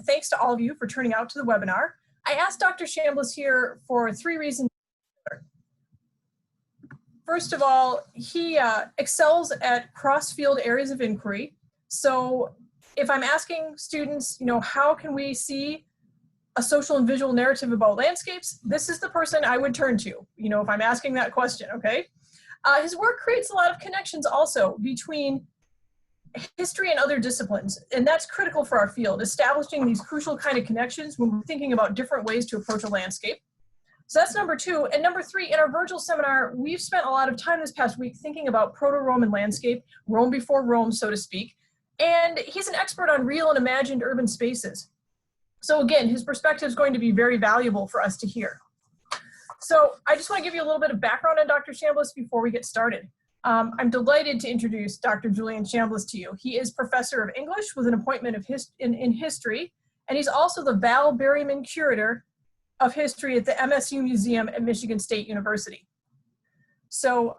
thanks to all of you for turning out to the webinar. I asked Dr. Chambliss here for 3 reasons. First of all, he excels at cross-field areas of inquiry. So if I'm asking students, how can we see a social and visual narrative about landscapes, this is the person I would turn to, if I'm asking that question, okay? His work creates a lot of connections also between history and other disciplines, and that's critical for our field, establishing these crucial kind of connections when we're thinking about different ways to approach a landscape. So that's number 2. And number 3, in our Virgil seminar, we've spent a lot of time this past week thinking about Proto-Roman landscape, Rome before Rome, so to speak, and he's an expert on real and imagined urban spaces. So again, his perspective is going to be very valuable for us to hear. So I just want to give you a little bit of background on Dr. Chambliss before we get started. I'm delighted to introduce Dr. Julian Chambliss to you. He is professor of English with an appointment in history, and he's also the Val Berryman Curator of History at the MSU Museum at Michigan State University. So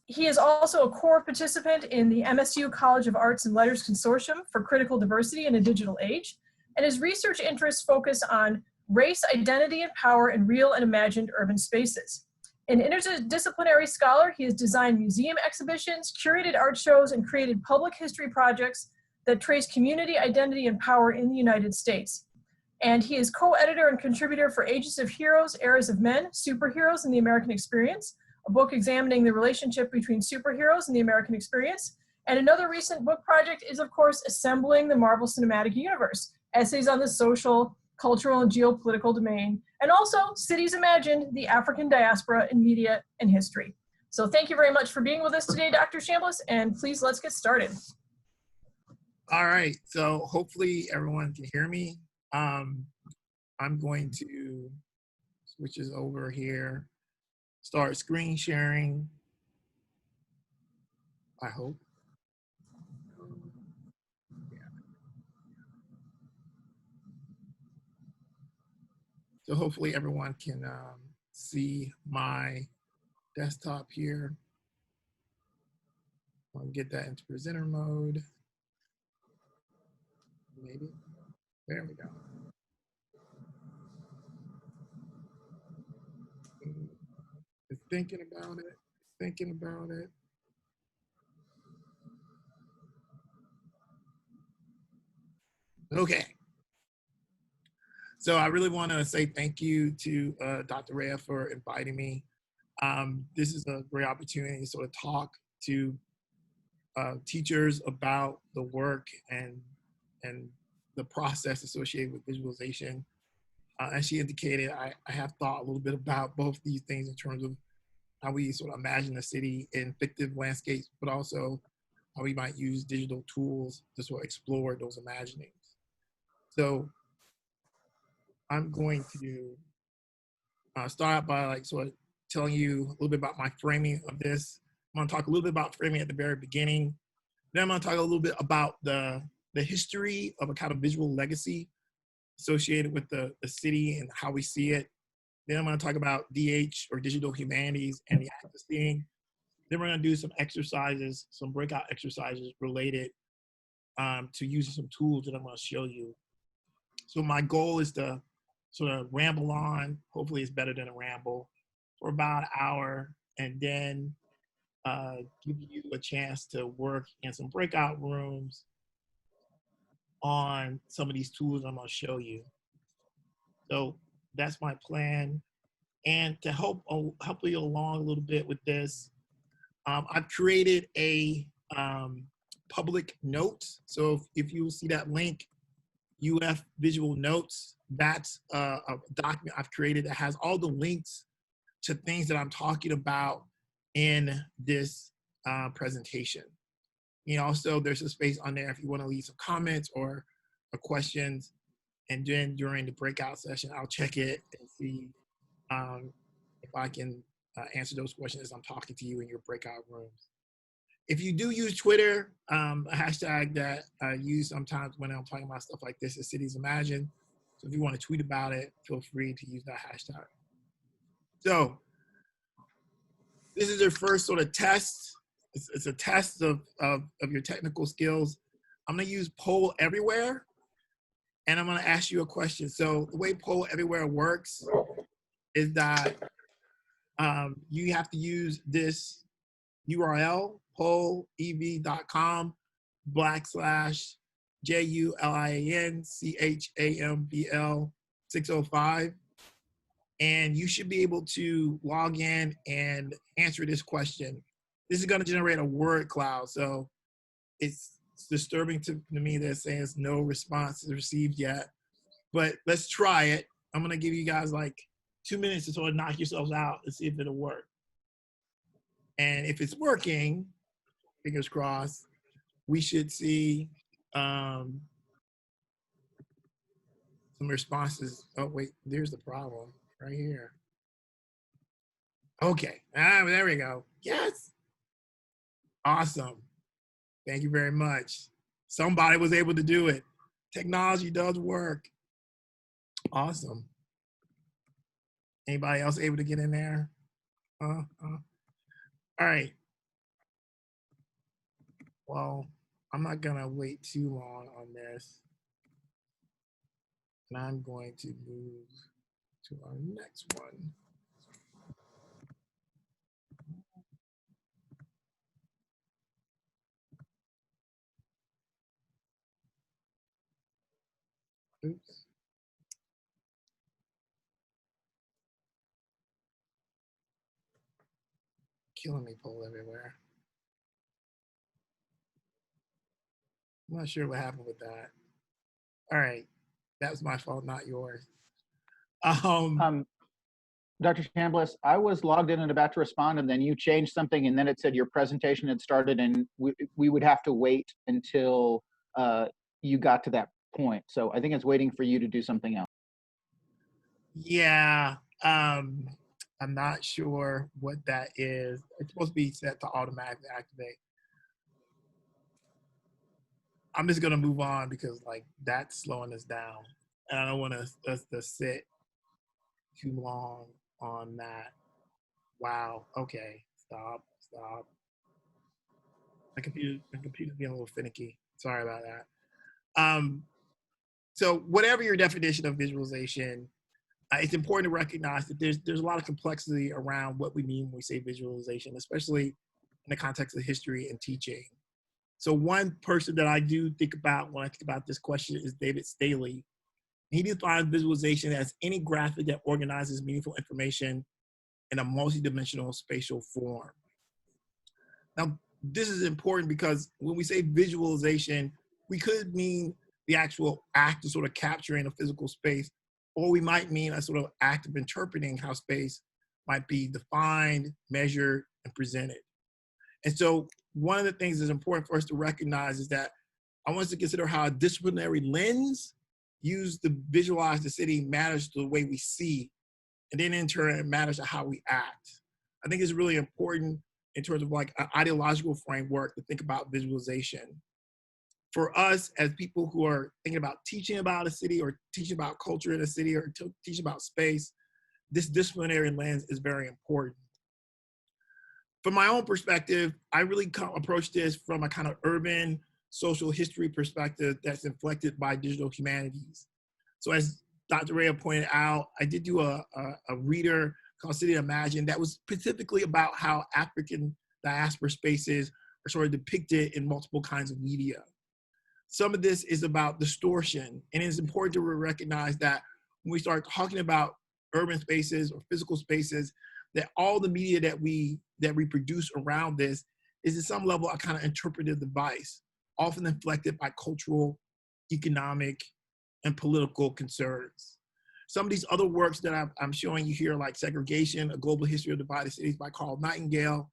he is also a core participant in the MSU College of Arts and Letters Consortium for Critical Diversity in a Digital Age, and his research interests focus on race, identity, and power in real and imagined urban spaces. An interdisciplinary scholar, he has designed museum exhibitions, curated art shows, and created public history projects that trace community, identity, and power in the United States. And he is co-editor and contributor for Ages of Heroes, Eras of Men, Superheroes and the American Experience, a book examining the relationship between superheroes and the American experience. And another recent book project is, of course, Assembling the Marvel Cinematic Universe, essays on the social, cultural, and geopolitical domain, and also Cities Imagined, the African Diaspora in Media and History. So thank you very much for being with us today, Dr. Chambliss, and please let's get started. All right, so hopefully everyone can hear me. I'm going to switch this over here, start screen sharing, I hope. So hopefully everyone can see my desktop here. I'll get that into presenter mode. Maybe, there we go. Just thinking about it. Okay. So I really want to say thank you to Dr. Rea for inviting me. This is a great opportunity to sort of talk to teachers about the work and the process associated with visualization. As she indicated, I have thought a little bit about both these things in terms of how we sort of imagine the city in fictive landscapes, but also how we might use digital tools to sort of explore those imaginings. So I'm going to start out by sort of telling you a little bit about my framing of this. I'm going to talk a little bit about framing at the very beginning. Then I'm going to talk a little bit about the history of a kind of visual legacy associated with the city and how we see it. Then I'm going to talk about DH, or digital humanities, and the act of seeing. Then we're going to do some exercises, some breakout exercises related to using some tools that I'm going to show you. So my goal is to sort of ramble on, hopefully it's better than a ramble, for about an hour, and then give you a chance to work in some breakout rooms on some of these tools I'm going to show you. So that's my plan. And to help you along a little bit with this, I've created a public notes. So if you see that link, UF Visual Notes, that's a document I've created that has all the links to things that I'm talking about in this presentation. Also there's a space on there if you want to leave some comments or questions, and then during the breakout session, I'll check it and see if I can answer those questions as I'm talking to you in your breakout rooms. If you do use Twitter, a hashtag that I use sometimes when I'm talking about stuff like this is Cities Imagined. So if you want to tweet about it, feel free to use that hashtag. So this is your first sort of test. It's a test of your technical skills. I'm going to use Poll Everywhere. and I'm going to ask you a question. So the way Poll Everywhere works is that you have to use this URL, pollev.com/JULIANCHAMBL 605. And you should be able to log in and answer this question. This is going to generate a word cloud. So it's disturbing to me that it's saying no response is received yet. But let's try it. I'm going to give you guys like 2 minutes to sort of knock yourselves out and see if it'll work. And if it's working, fingers crossed, we should see some responses. Oh, wait, there's the problem right here. Okay, there we go. Yes. Awesome. Thank you very much. Somebody was able to do it. Technology does work. Awesome. Anybody else able to get in there? All right. Well, I'm not gonna wait too long on this. And I'm going to move to our next one. Oops. Killing me, Poll Everywhere. I'm not sure what happened with that. All right, that was my fault, not yours. Dr. Chambliss, I was logged in and about to respond, and then you changed something, and then it said your presentation had started, and we would have to wait until you got to that point. So I think it's waiting for you to do something else. Yeah, I'm not sure what that is. It's supposed to be set to automatically activate. I'm just gonna move on because like that's slowing us down, and I don't want us to sit too long on that. Wow. Okay. Stop. My computer's being a little finicky. Sorry about that. So whatever your definition of visualization, it's important to recognize that there's a lot of complexity around what we mean when we say visualization, especially in the context of history and teaching. So one person that I do think about when I think about this question is David Staley. He defines visualization as any graphic that organizes meaningful information in a multidimensional spatial form. Now, this is important because when we say visualization, we could mean the actual act of sort of capturing a physical space, or we might mean a sort of act of interpreting how space might be defined, measured, and presented. And so one of the things that's important for us to recognize is that I want us to consider how a disciplinary lens used to visualize the city matters to the way we see, and then in turn, it matters to how we act. I think it's really important in terms of like an ideological framework to think about visualization. For us as people who are thinking about teaching about a city or teaching about culture in a city or teaching about space, this disciplinary lens is very important. From my own perspective, I really approach this from a kind of urban social history perspective that's inflected by digital humanities. So as Dr. Rea pointed out, I did do a reader called City Imagine that was specifically about how African diaspora spaces are sort of depicted in multiple kinds of media. Some of this is about distortion, and it's important to recognize that when we start talking about urban spaces or physical spaces, that all the media that we produce around this is at some level a kind of interpretive device, often inflected by cultural, economic, and political concerns. Some of these other works that I'm showing you here, like Segregation, A Global History of Divided Cities by Carl Nightingale,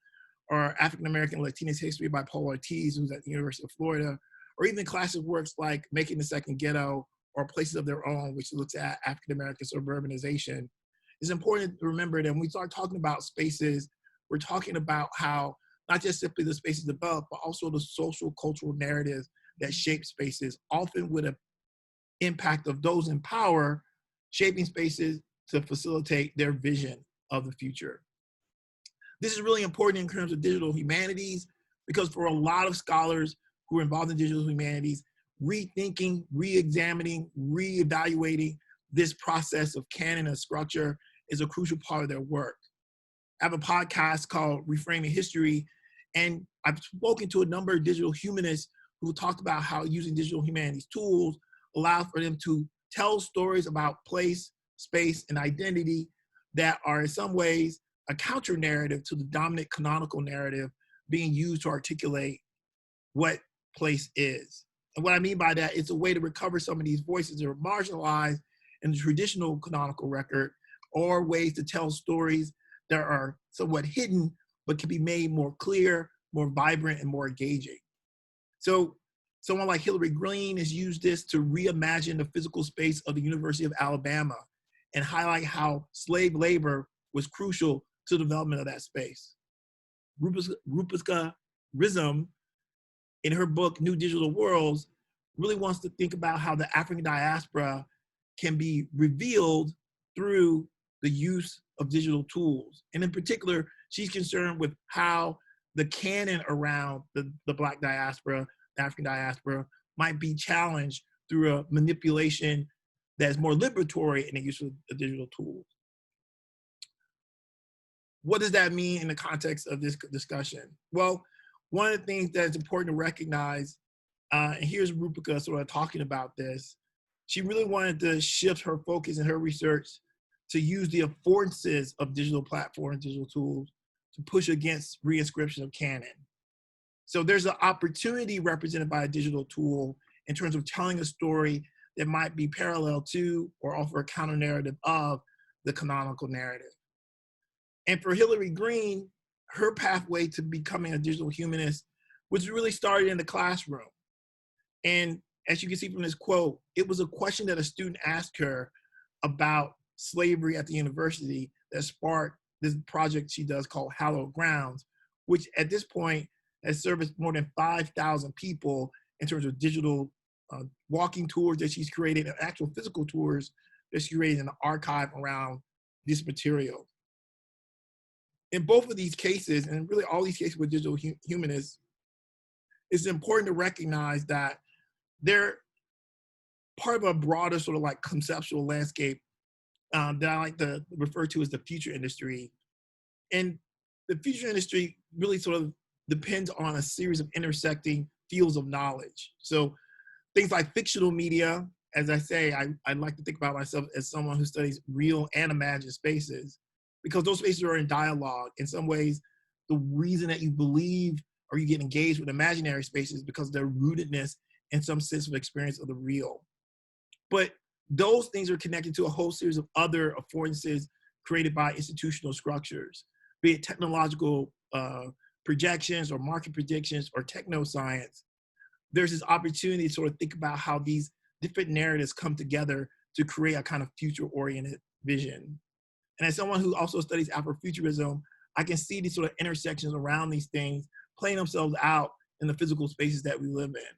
or African American Latinx History by Paul Ortiz, who's at the University of Florida, or even classic works like Making the Second Ghetto or Places of Their Own, which looks at African American suburbanization. It's important to remember that when we start talking about spaces, we're talking about how not just simply the spaces develop, but also the social cultural narratives that shape spaces, often with an impact of those in power shaping spaces to facilitate their vision of the future. This is really important in terms of digital humanities, because for a lot of scholars who are involved in digital humanities, rethinking, re-examining, re-evaluating this process of canon and structure is a crucial part of their work. I have a podcast called Reframing History, and I've spoken to a number of digital humanists who talked about how using digital humanities tools allows for them to tell stories about place, space, and identity that are in some ways a counter narrative to the dominant canonical narrative being used to articulate what place is. And what I mean by that, it's a way to recover some of these voices that are marginalized in the traditional canonical record, or ways to tell stories that are somewhat hidden, but can be made more clear, more vibrant, and more engaging. So someone like Hillary Green has used this to reimagine the physical space of the University of Alabama and highlight how slave labor was crucial to the development of that space. Rupiska Rizm, in her book, New Digital Worlds, really wants to think about how the African diaspora can be revealed through the use of digital tools. And in particular, she's concerned with how the canon around the Black diaspora, the African diaspora, might be challenged through a manipulation that's more liberatory in the use of the digital tools. What does that mean in the context of this discussion? Well, one of the things that's important to recognize, and here's Rupika sort of talking about this, she really wanted to shift her focus in her research to use the affordances of digital platforms, digital tools, to push against reinscription of canon. So there's an opportunity represented by a digital tool in terms of telling a story that might be parallel to or offer a counter narrative of the canonical narrative. And for Hillary Green, her pathway to becoming a digital humanist was really started in the classroom. And as you can see from this quote, it was a question that a student asked her about slavery at the university that sparked this project she does called Hallowed Grounds, which at this point has serviced more than 5,000 people in terms of digital walking tours that she's created and actual physical tours that she's created in the archive around this material. In both of these cases, and really all these cases with digital humanists, it's important to recognize that they're part of a broader sort of like conceptual landscape that I like to refer to as the future industry. And the future industry really sort of depends on a series of intersecting fields of knowledge. So things like fictional media, as I say, I like to think about myself as someone who studies real and imagined spaces, because those spaces are in dialogue. In some ways, the reason that you believe or you get engaged with imaginary spaces because of their rootedness in some sense of experience of the real. But those things are connected to a whole series of other affordances created by institutional structures, be it technological projections or market predictions or technoscience. There's this opportunity to sort of think about how these different narratives come together to create a kind of future-oriented vision. And as someone who also studies Afrofuturism, I can see these sort of intersections around these things playing themselves out in the physical spaces that we live in.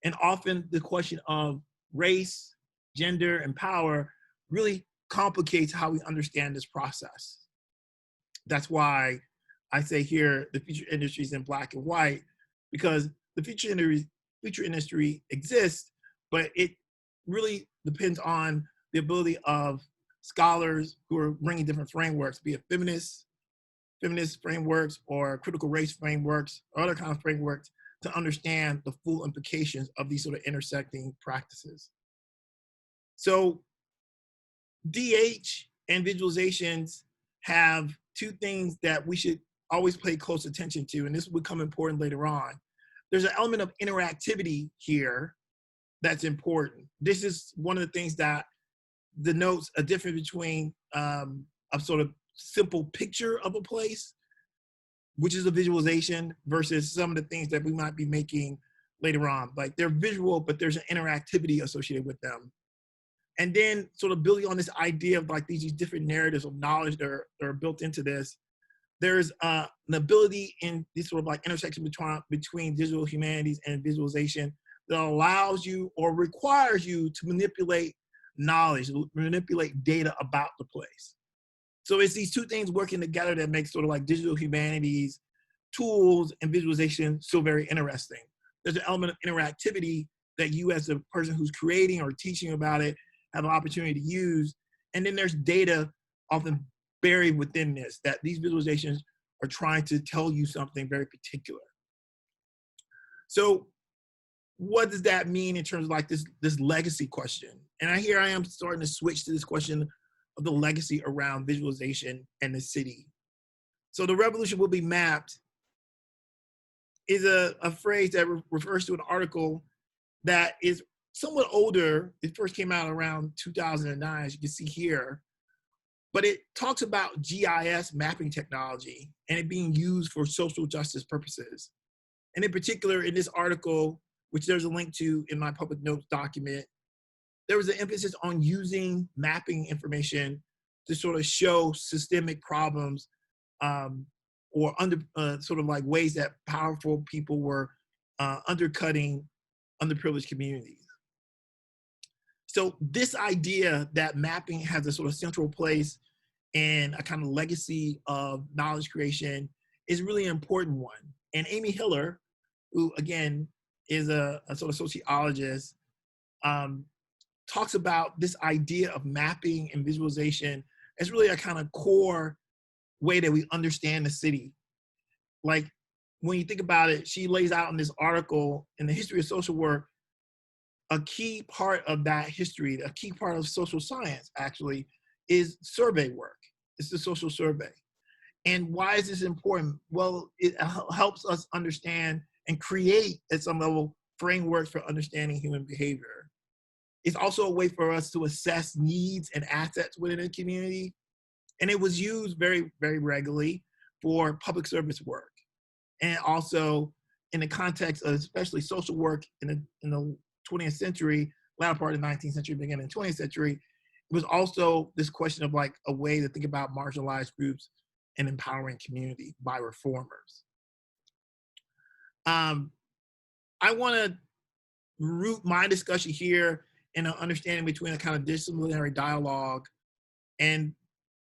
And often the question of race, gender, and power really complicates how we understand this process. That's why I say here the future industry is in black and white, because the future industry exists, but it really depends on the ability of scholars who are bringing different frameworks, be it feminist frameworks or critical race frameworks or other kinds of frameworks, to understand the full implications of these sort of intersecting practices. So DH and visualizations have two things that we should always pay close attention to, and this will become important later on. There's an element of interactivity here that's important. This is one of the things that denotes a difference between a sort of simple picture of a place, which is a visualization, versus some of the things that we might be making later on. Like they're visual, but there's an interactivity associated with them. And then sort of building on this idea of like these different narratives of knowledge that are built into this, there's an ability in this sort of like intersection between digital humanities and visualization that allows you or requires you to manipulate knowledge, manipulate data about the place. So it's these two things working together that makes sort of like digital humanities, tools, and visualization so very interesting. There's an element of interactivity that you as a person who's creating or teaching about it have an opportunity to use. And then there's data often buried within this, that these visualizations are trying to tell you something very particular. So what does that mean in terms of like this legacy question? And here I am starting to switch to this question of the legacy around visualization and the city. So the revolution will be mapped is a phrase that refers to an article that is somewhat older. It first came out around 2009, as you can see here. But it talks about GIS mapping technology and it being used for social justice purposes. And in particular, in this article, which there's a link to in my public notes document, there was an emphasis on using mapping information to sort of show systemic problems or sort of like ways that powerful people were undercutting underprivileged communities. So this idea that mapping has a sort of central place in a kind of legacy of knowledge creation is really an important one. And Amy Hiller, who again is a sort of sociologist, talks about this idea of mapping and visualization as really a kind of core way that we understand the city. Like when you think about it, she lays out in this article in the history of social work, a key part of that history, a key part of social science actually is survey work. It's the social survey. And why is this important? Well, it helps us understand and create at some level frameworks for understanding human behavior. It's also a way for us to assess needs and assets within a community. And it was used very, very regularly for public service work. And also in the context of especially social work in the 20th century, latter part of the 19th century, beginning of the 20th century, it was also this question of like a way to think about marginalized groups and empowering community by reformers. I want to root my discussion here in an understanding between a kind of disciplinary dialogue and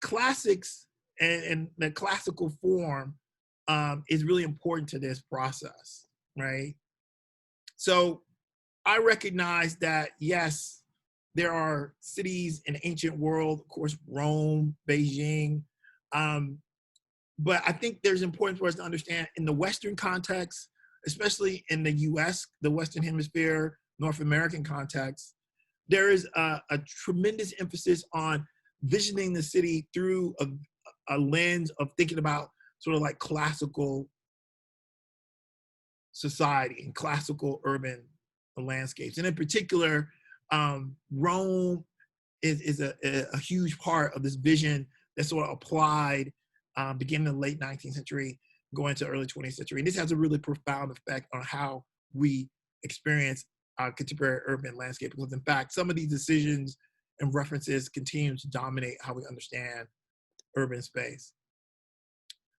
classics and the classical form is really important to this process, right? So I recognize that, yes, there are cities in the ancient world, of course, Rome, Beijing, but I think there's important for us to understand in the Western context, especially in the US, the Western Hemisphere, North American context, there is a tremendous emphasis on visioning the city through a lens of thinking about sort of like classical society and classical urban landscapes. And in particular, Rome is a huge part of this vision that sort of applied beginning in the late 19th century, going to early 20th century. And this has a really profound effect on how we experience our contemporary urban landscape. Because in fact, some of these decisions and references continue to dominate how we understand urban space.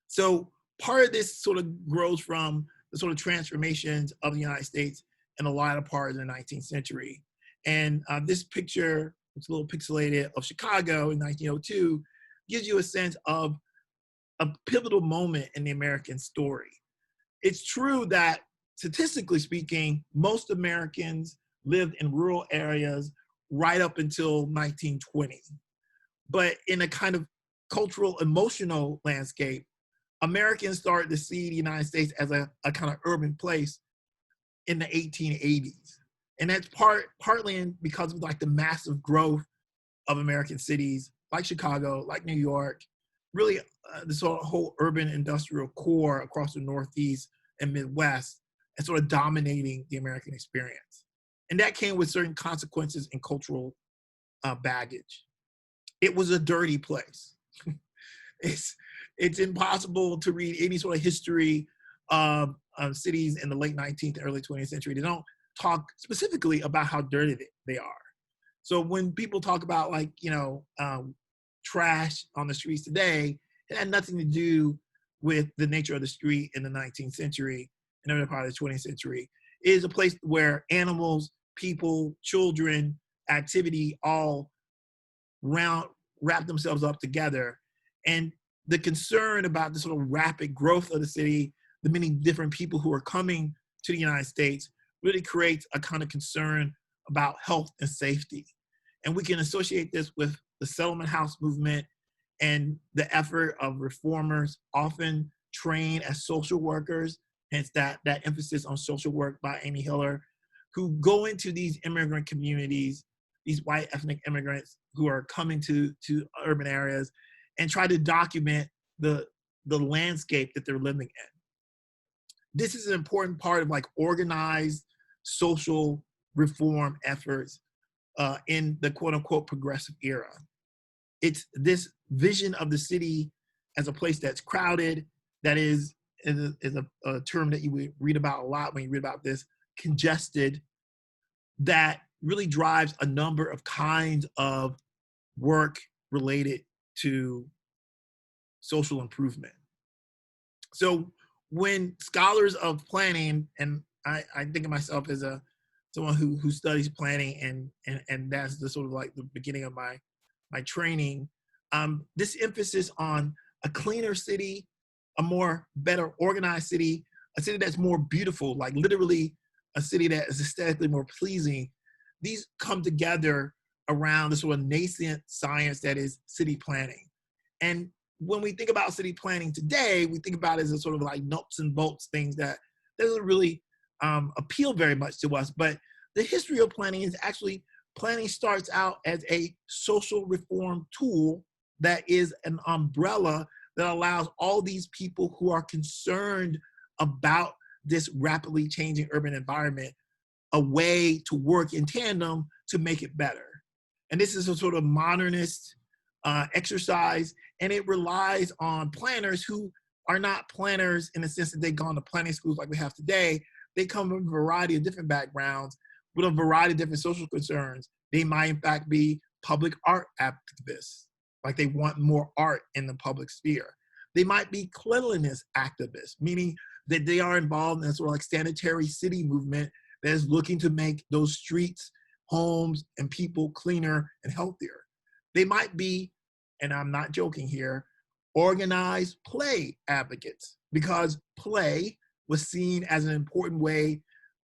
So part of this sort of grows from the sort of transformations of the United States in the latter part of the 19th century. And this picture, it's a little pixelated, of Chicago in 1902, gives you a sense of a pivotal moment in the American story. It's true that statistically speaking, most Americans lived in rural areas right up until 1920. But in a kind of cultural, emotional landscape, Americans started to see the United States as a kind of urban place in the 1880s. And that's partly because of like the massive growth of American cities like Chicago, like New York, really the sort of whole urban industrial core across the Northeast and Midwest, and sort of dominating the American experience. And that came with certain consequences and cultural baggage. It was a dirty place. It's impossible to read any sort of history of cities in the late 19th and early 20th century. They don't talk specifically about how dirty they are. So when people talk about like, trash on the streets today, it had nothing to do with the nature of the street in the 19th century and early part of the 20th century. It is a place where animals, people, children, activity all wrap themselves up together. And the concern about the sort of rapid growth of the city, the many different people who are coming to the United States, really creates a kind of concern about health and safety. And we can associate this with the settlement house movement and the effort of reformers, often trained as social workers, hence that emphasis on social work by Amy Hiller, who go into these immigrant communities, these white ethnic immigrants who are coming to urban areas, and try to document the landscape that they're living in. This is an important part of like organized social reform efforts in the quote unquote progressive era. It's this vision of the city as a place that's crowded, that is a term that you would read about a lot when you read about this, congested, that really drives a number of kinds of work related to social improvement. So when scholars of planning, and I think of myself as someone who studies planning, and that's the sort of like the beginning of my training, this emphasis on a cleaner city, a more better organized city, a city that's more beautiful, like literally a city that is aesthetically more pleasing. These come together around the sort of nascent science that is city planning. And when we think about city planning today, we think about it as a sort of like nuts and bolts things that doesn't really appeal very much to us. But the history of planning is actually, planning starts out as a social reform tool that is an umbrella that allows all these people who are concerned about this rapidly changing urban environment a way to work in tandem to make it better. And this is a sort of modernist exercise, and it relies on planners who are not planners in the sense that they've gone to planning schools like we have today. They come from a variety of different backgrounds with a variety of different social concerns. They might in fact be public art activists, like they want more art in the public sphere. They might be cleanliness activists, meaning that they are involved in a sort of like sanitary city movement that is looking to make those streets, homes, and people cleaner and healthier. They might be, and I'm not joking here, organized play advocates, because play was seen as an important way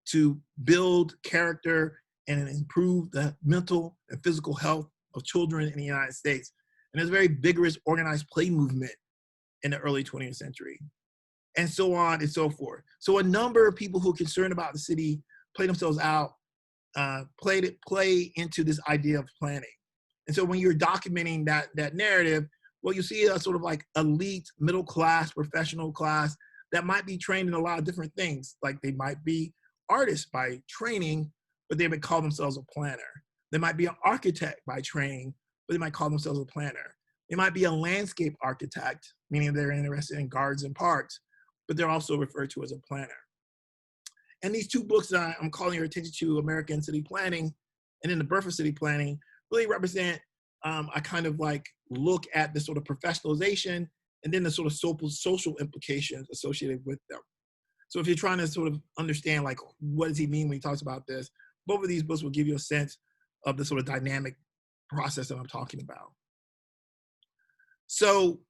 to build character and improve the mental and physical health of children in the United States. And there's a very vigorous organized play movement in the early 20th century, and so on and so forth. So a number of people who are concerned about the city play themselves out, play into this idea of planning. And so when you're documenting that narrative, well, you see a sort of like elite, middle class, professional class that might be trained in a lot of different things. Like they might be artists by training, but they might call themselves a planner. They might be an architect by training, but they might call themselves a planner. They might be a landscape architect, meaning they're interested in gardens and parks, but they're also referred to as a planner. And these two books that I'm calling your attention to, American City Planning and then The Birth of City Planning, really represent a kind of like look at the sort of professionalization and then the sort of social implications associated with them. So if you're trying to sort of understand like what does he mean when he talks about this, both of these books will give you a sense of the sort of dynamic process that I'm talking about. So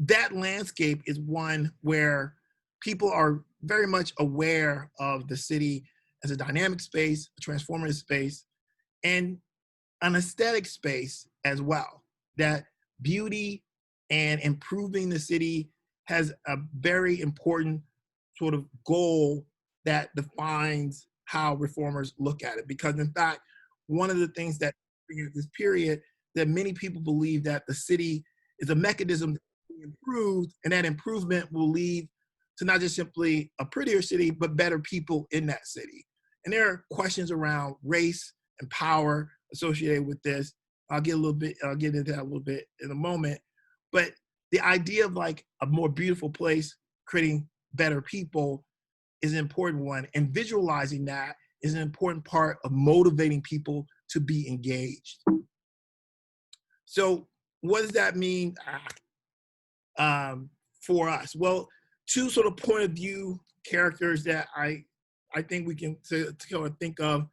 that landscape is one where people are very much aware of the city as a dynamic space, a transformative space, and an aesthetic space as well. That beauty and improving the city has a very important sort of goal that defines how reformers look at it. Because in fact, one of the things that in this period that many people believe that the city is a mechanism to be improved, and that improvement will lead to not just simply a prettier city, but better people in that city. And there are questions around race and power associated with this. I'll get into that a little bit in a moment. But the idea of like a more beautiful place, creating better people, is an important one. And visualizing that is an important part of motivating people to be engaged. So what does that mean for us? Well, two sort of point of view characters that I think we can to kind of think of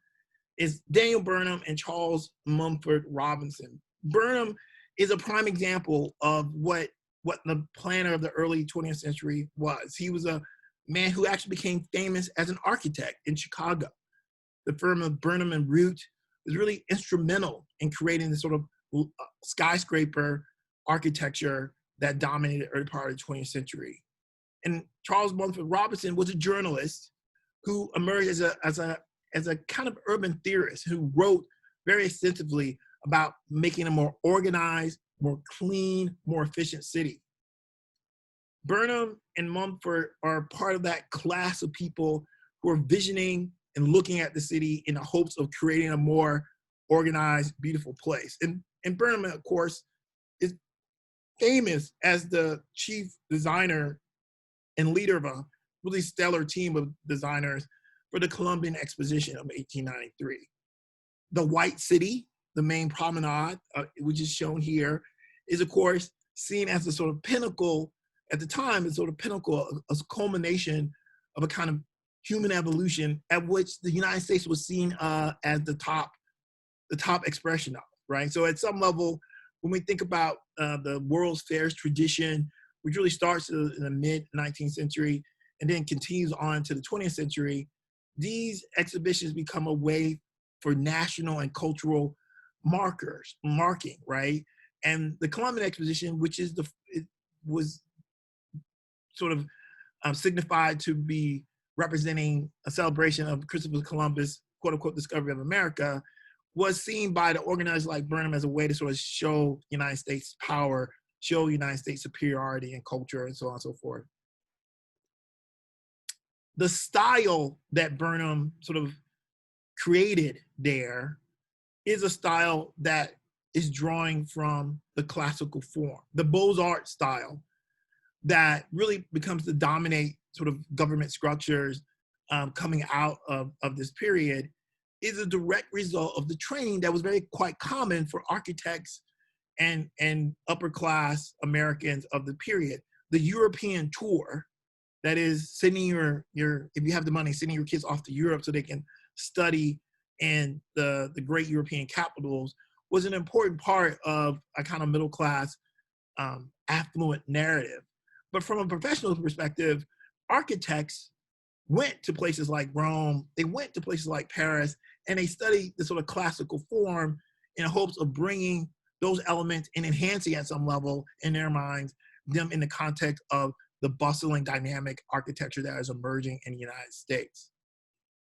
is Daniel Burnham and Charles Mumford Robinson. Burnham is a prime example of what the planner of the early 20th century was. He was a man who actually became famous as an architect in Chicago. the firm of Burnham and Root was really instrumental in creating this sort of skyscraper architecture that dominated the early part of the 20th century. And Charles Mumford Robinson was a journalist who emerged as a kind of urban theorist who wrote very extensively about making a more organized, more clean, more efficient city. Burnham and Mumford are part of that class of people who are visioning and looking at the city in the hopes of creating a more organized, beautiful place. And Burnham, of course, is famous as the chief designer and leader of a really stellar team of designers for the Columbian Exposition of 1893. The White City, the main promenade, which is shown here, is of course seen as the sort of pinnacle, at the time, a sort of pinnacle, a culmination of a kind of human evolution at which the United States was seen as the top expression of, right? So at some level, when we think about the World's Fairs tradition, which really starts in the mid-19th century and then continues on to the 20th century, these exhibitions become a way for national and cultural marking, right? And the Columbian Exposition, which is was sort of signified to be representing a celebration of Christopher Columbus, quote unquote, discovery of America, was seen by the organizers like Burnham as a way to sort of show United States power, show United States superiority in culture, and so on and so forth. The style that Burnham sort of created there is a style that is drawing from the classical form, the Beaux-Arts style that really becomes to dominate sort of government structures coming out of this period, is a direct result of the training that was quite common for architects and upper class Americans of the period. The European tour, that is sending your if you have the money, sending your kids off to Europe so they can study in the great European capitals, was an important part of a kind of middle class affluent narrative. But from a professional perspective, architects went to places like Rome, they went to places like Paris, and they studied the sort of classical form in hopes of bringing those elements and enhancing at some level in their minds them in the context of the bustling dynamic architecture that is emerging in the United States.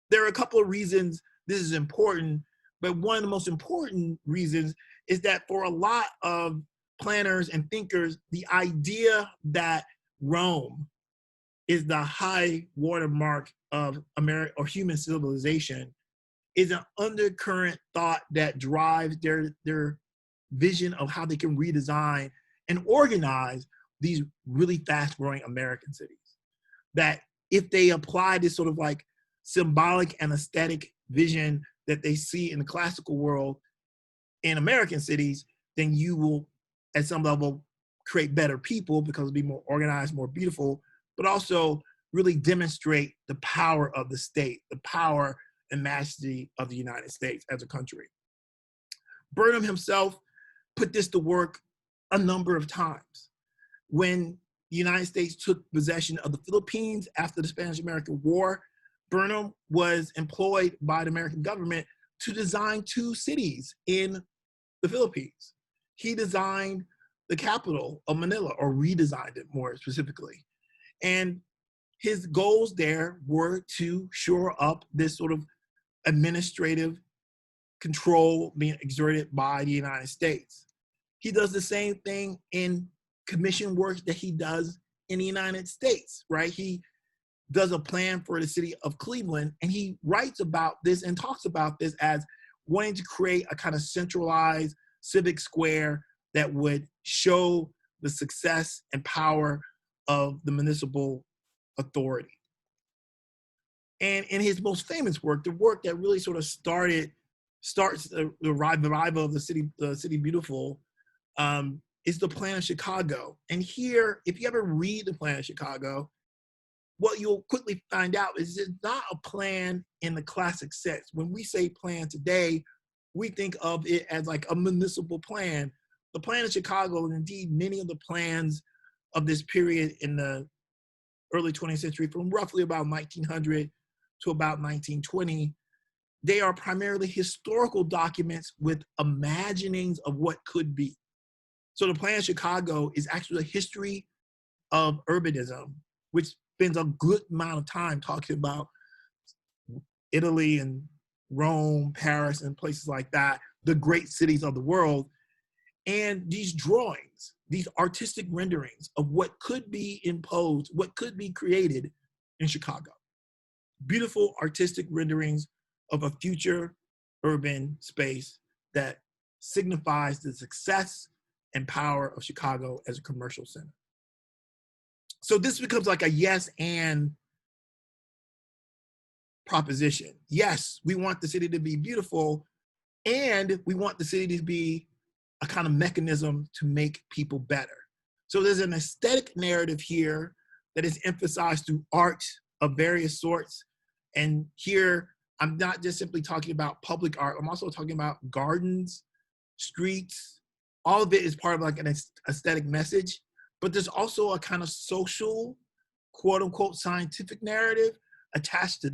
There are a couple of reasons this is important, but one of the most important reasons is that for a lot of planners and thinkers, the idea that Rome is the high watermark of America or human civilization is an undercurrent thought that drives their vision of how they can redesign and organize these really fast-growing American cities. That if they apply this sort of like symbolic and aesthetic vision that they see in the classical world in American cities, then you will, at some level, create better people because it'll be more organized, more beautiful, but also really demonstrate the power of the state, the power and majesty of the United States as a country. Burnham himself put this to work a number of times. When the United States took possession of the Philippines after the Spanish-American War, Burnham was employed by the American government to design 2 cities in the Philippines. He designed the capital of Manila, or redesigned it more specifically. And his goals there were to shore up this sort of administrative control being exerted by the United States. He does the same thing in commission work that he does in the United States, right? He does a plan for the city of Cleveland, and he writes about this and talks about this as wanting to create a kind of centralized civic square that would show the success and power of the municipal authority. And in his most famous work, the work that really sort of starts the revival of the City Beautiful, is the Plan of Chicago. And here, if you ever read the Plan of Chicago, what you'll quickly find out is it's not a plan in the classic sense. When we say plan today, we think of it as like a municipal plan. The Plan of Chicago, and indeed many of the plans of this period in the early 20th century, from roughly about 1900 to about 1920, they are primarily historical documents with imaginings of what could be. So the Plan Chicago is actually a history of urbanism, which spends a good amount of time talking about Italy and Rome, Paris, and places like that, the great cities of the world. And these drawings, these artistic renderings of what could be imposed, what could be created in Chicago. Beautiful artistic renderings of a future urban space that signifies the success and power of Chicago as a commercial center. So this becomes like a yes and proposition. Yes, we want the city to be beautiful, and we want the city to be a kind of mechanism to make people better. So there's an aesthetic narrative here that is emphasized through art of various sorts. And here, I'm not just simply talking about public art, I'm also talking about gardens, streets. All of it is part of like an aesthetic message, but there's also a kind of social, quote unquote, scientific narrative attached to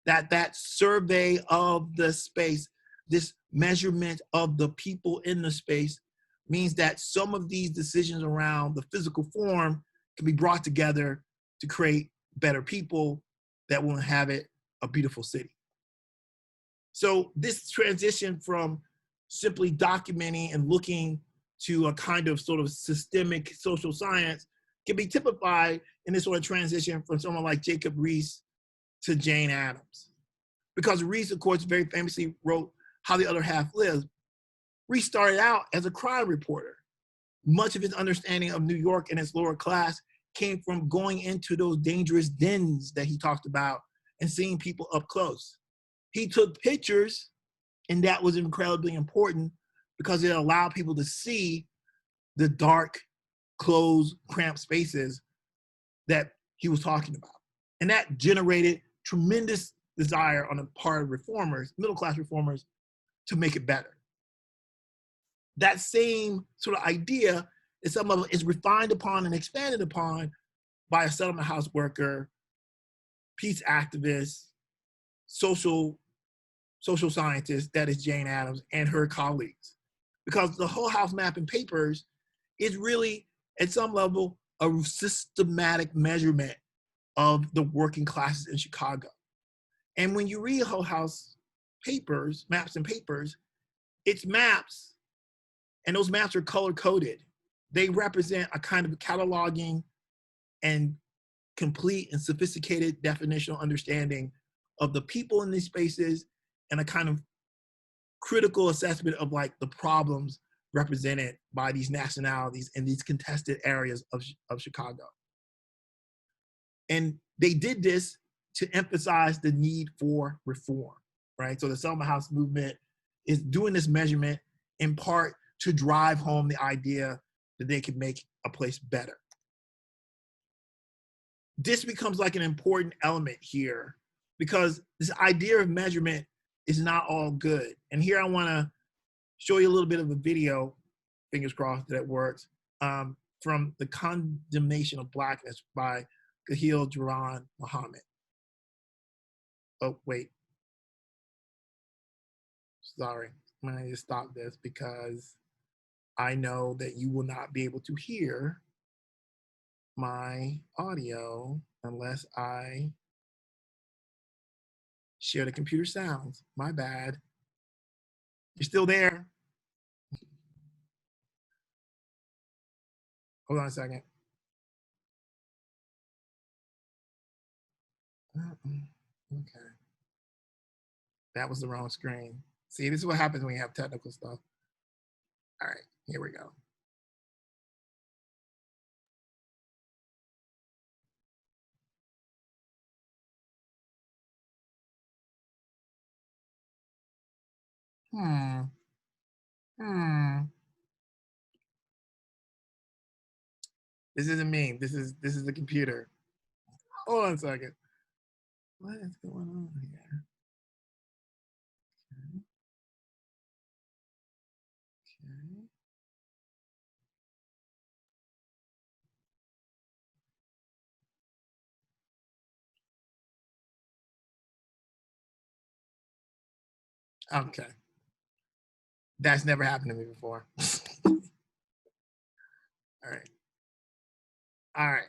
that survey of the space, this measurement of the people in the space means that some of these decisions around the physical form can be brought together to create better people that will inhabit a beautiful city. So this transition from simply documenting and looking to a kind of sort of systemic social science can be typified in this sort of transition from someone like Jacob Riis to Jane Addams. Because Riis, of course, very famously wrote How the Other Half Lives. Riis started out as a crime reporter. Much of his understanding of New York and its lower class came from going into those dangerous dens that he talked about and seeing people up close. He took pictures, and that was incredibly important because it allowed people to see the dark, closed, cramped spaces that he was talking about. And that generated tremendous desire on the part of reformers, middle-class reformers, to make it better. That same sort of idea is refined upon and expanded upon by a settlement house worker, peace activist, social scientist, that is Jane Addams, and her colleagues. Because the Hull House Mapping Papers is really, at some level, a systematic measurement of the working classes in Chicago. And when you read Hull House papers, maps and papers, it's maps, and those maps are color-coded. They represent a kind of cataloging and complete and sophisticated definitional understanding of the people in these spaces and a kind of critical assessment of like the problems represented by these nationalities in these contested areas of Chicago. And they did this to emphasize the need for reform, right? So the Selma House movement is doing this measurement in part to drive home the idea that they could make a place better. This becomes like an important element here because this idea of measurement is not all good. And here I wanna show you a little bit of a video, fingers crossed that it works, from The Condemnation of Blackness by Khalil Gibran Muhammad. Oh, wait. Sorry, I'm gonna just stop this because I know that you will not be able to hear my audio unless I share the computer sounds. My bad. You're still there? Hold on a second. Okay. That was the wrong screen. See, this is what happens when you have technical stuff. All right, here we go. This isn't me. This is the computer. Hold on a second. What is going on here? Okay. Okay. Okay. That's never happened to me before. All right. All right.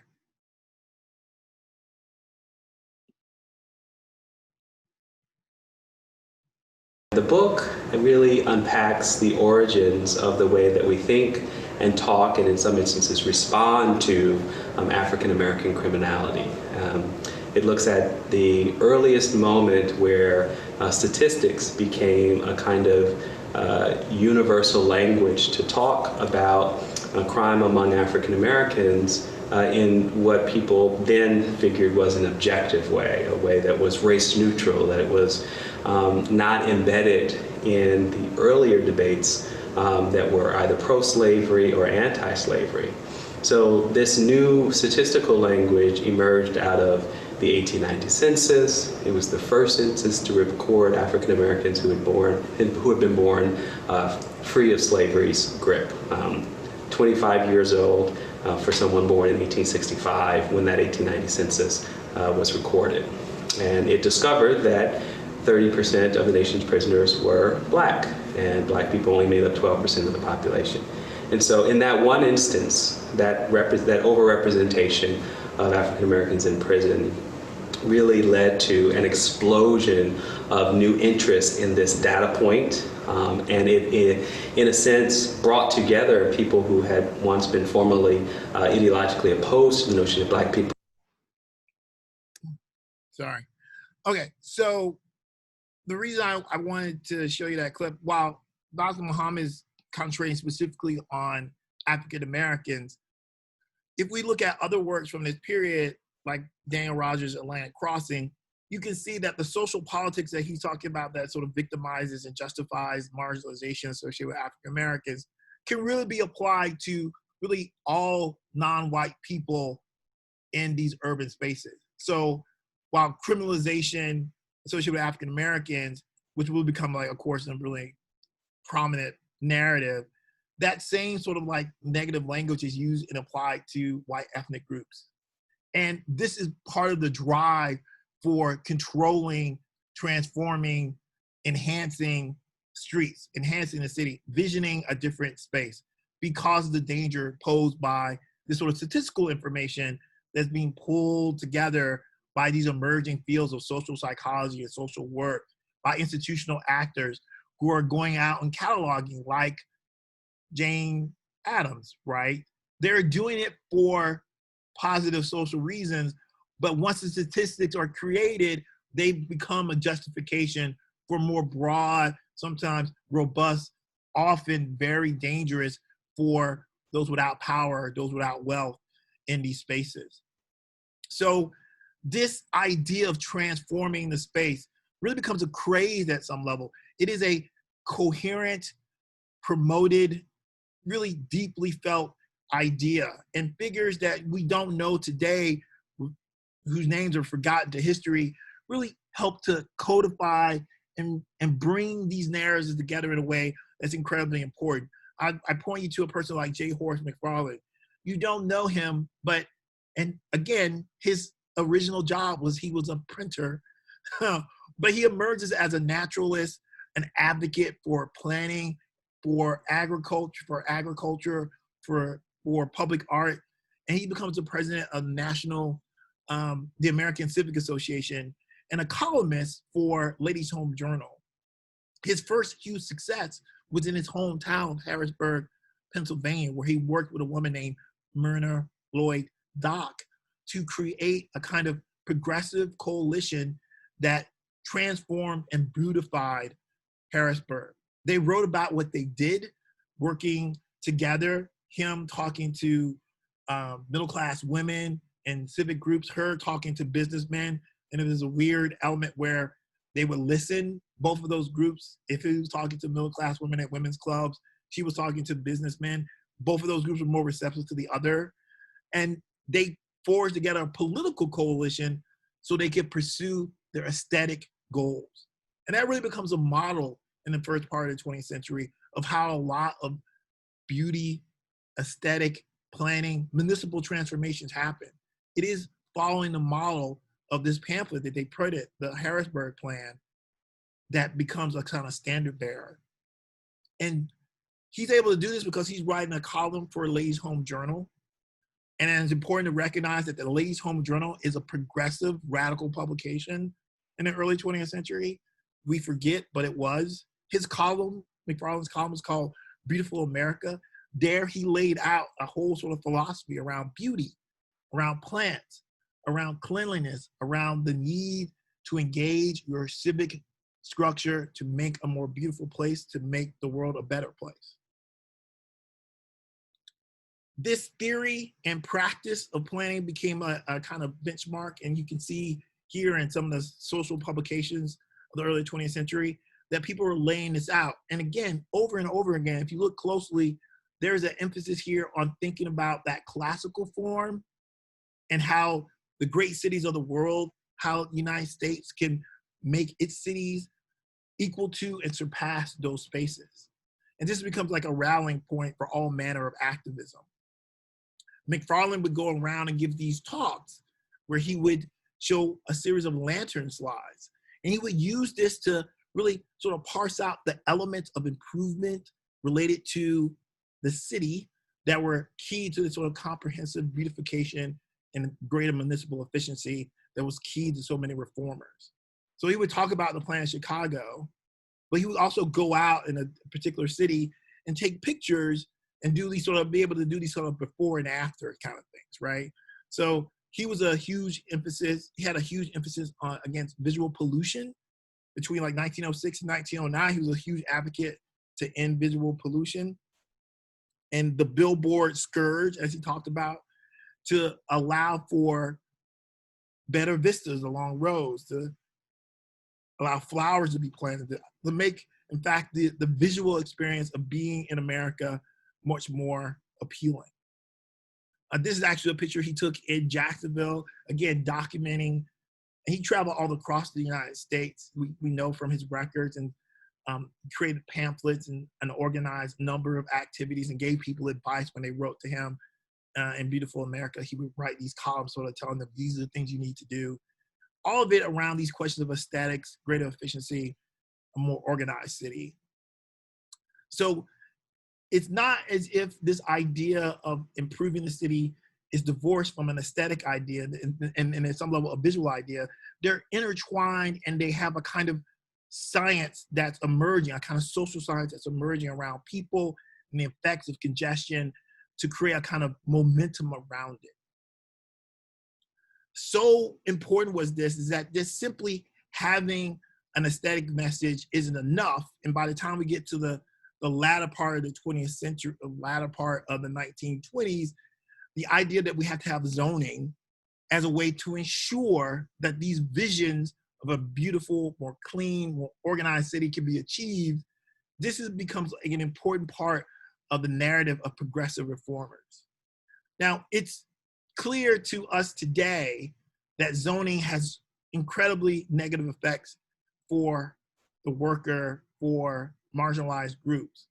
The book really unpacks the origins of the way that we think and talk, and in some instances respond to African American criminality. It looks at the earliest moment where statistics became a kind of universal language to talk about crime among African Americans in what people then figured was an objective way, a way that was race neutral, that it was not embedded in the earlier debates that were either pro-slavery or anti-slavery. So this new statistical language emerged out of the 1890 census. It was the first census to record African Americans who had been born free of slavery's grip. 25 years old for someone born in 1865 when that 1890 census was recorded. And it discovered that 30% of the nation's prisoners were Black, and Black people only made up 12% of the population. And so in that one instance, that overrepresentation of African Americans in prison really led to an explosion of new interest in this data point. And it, in a sense, brought together people who had once been formerly ideologically opposed to the notion of Black people. Sorry. Okay, so the reason I wanted to show you that clip, while Dr. Muhammad is concentrating specifically on African Americans, if we look at other works from this period, like Daniel Rogers' Atlantic Crossing, you can see that the social politics that he's talking about that sort of victimizes and justifies marginalization associated with African Americans can really be applied to really all non-white people in these urban spaces. So while criminalization associated with African Americans, which will become like, of course, a really prominent narrative, that same sort of like negative language is used and applied to white ethnic groups. And this is part of the drive for controlling, transforming, enhancing streets, enhancing the city, visioning a different space because of the danger posed by this sort of statistical information that's being pulled together by these emerging fields of social psychology and social work, by institutional actors who are going out and cataloging, like Jane Addams, right? They're doing it for positive social reasons, but once the statistics are created, they become a justification for more broad, sometimes robust, often very dangerous for those without power, those without wealth in these spaces. So this idea of transforming the space really becomes a craze at some level. It is a coherent, promoted, really deeply felt idea, and figures that we don't know today, whose names are forgotten to history, really help to codify and bring these narratives together in a way that's incredibly important. I point you to a person like J. Horace McFarlane. You don't know him, but, and again, his original job was he was a printer, but he emerges as a naturalist, an advocate for planning, for agriculture, for public art, and he becomes the president of the American Civic Association, and a columnist for Ladies' Home Journal. His first huge success was in his hometown, Harrisburg, Pennsylvania, where he worked with a woman named Myrna Lloyd Dock to create a kind of progressive coalition that transformed and beautified Harrisburg. They wrote about what they did, working together, him talking to middle-class women and civic groups, her talking to businessmen. And it was a weird element where they would listen, both of those groups. If he was talking to middle-class women at women's clubs, she was talking to businessmen. Both of those groups were more receptive to the other. And they forged together a political coalition so they could pursue their aesthetic goals. And that really becomes a model in the first part of the 20th century of how a lot of beauty, aesthetic, planning, municipal transformations happen. It is following the model of this pamphlet that they printed, the Harrisburg Plan, that becomes a kind of standard bearer. And he's able to do this because he's writing a column for Ladies Home Journal. And it's important to recognize that the Ladies Home Journal is a progressive, radical publication in the early 20th century. We forget, but it was. His column, McFarland's column, is called Beautiful America. There he laid out a whole sort of philosophy around beauty, around plants, around cleanliness, around the need to engage your civic structure to make a more beautiful place, to make the world a better place. This theory and practice of planning became a kind of benchmark, and you can see here in some of the social publications of the early 20th century that people were laying this out. And again, over and over again, if you look closely, there's an emphasis here on thinking about that classical form and how the great cities of the world, how the United States can make its cities equal to and surpass those spaces. And this becomes like a rallying point for all manner of activism. McFarland would go around and give these talks where he would show a series of lantern slides. And he would use this to really sort of parse out the elements of improvement related to the city that were key to the sort of comprehensive beautification and greater municipal efficiency that was key to so many reformers. So he would talk about the plan in Chicago, but he would also go out in a particular city and take pictures and do these sort of, be able to do these sort of before and after kind of things, right? So he was a huge emphasis, he had a huge emphasis on against visual pollution between like 1906 and 1909. He was a huge advocate to end visual pollution. And the billboard scourge, as he talked about, to allow for better vistas along roads, to allow flowers to be planted, to make, in fact, the visual experience of being in America much more appealing. This is actually a picture he took in Jacksonville, again, documenting, and he traveled all across the United States. We know from his records, and created pamphlets and an organized number of activities and gave people advice when they wrote to him. In Beautiful America, he would write these columns sort of telling them, these are the things you need to do. All of it around these questions of aesthetics, greater efficiency, a more organized city. So it's not as if this idea of improving the city is divorced from an aesthetic idea and at some level a visual idea. They're intertwined, and they have a kind of science that's emerging, a kind of social science that's emerging around people and the effects of congestion to create a kind of momentum around it. So important was this, is that just simply having an aesthetic message isn't enough. And by the time we get to the latter part of the 20th century, the latter part of the 1920s, the idea that we have to have zoning as a way to ensure that these visions of a beautiful, more clean, more organized city can be achieved, becomes an important part of the narrative of progressive reformers. Now, it's clear to us today that zoning has incredibly negative effects for the worker, for marginalized groups.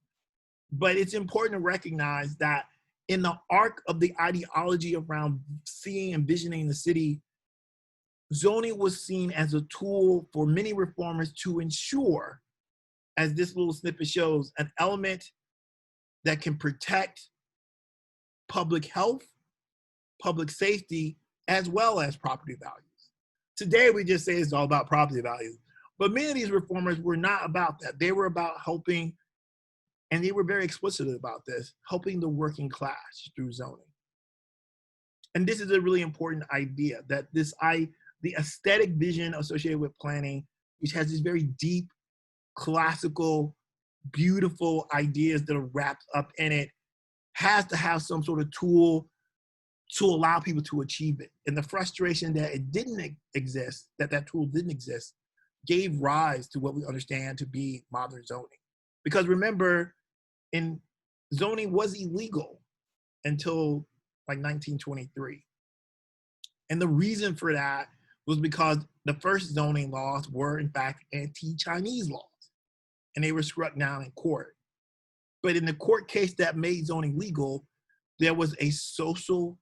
But it's important to recognize that in the arc of the ideology around seeing and visioning the city, zoning was seen as a tool for many reformers to ensure, as this little snippet shows, an element that can protect public health, public safety, as well as property values. Today, we just say it's all about property values. But many of these reformers were not about that. They were about helping, and they were very explicit about this, helping the working class through zoning. And this is a really important idea, that the aesthetic vision associated with planning, which has these very deep, classical, beautiful ideas that are wrapped up in it, has to have some sort of tool to allow people to achieve it. And the frustration that it didn't exist, that tool didn't exist, gave rise to what we understand to be modern zoning. Because remember, zoning was illegal until like 1923. And the reason for that was because the first zoning laws were in fact anti-Chinese laws, and they were struck down in court. But in the court case that made zoning legal, there was a social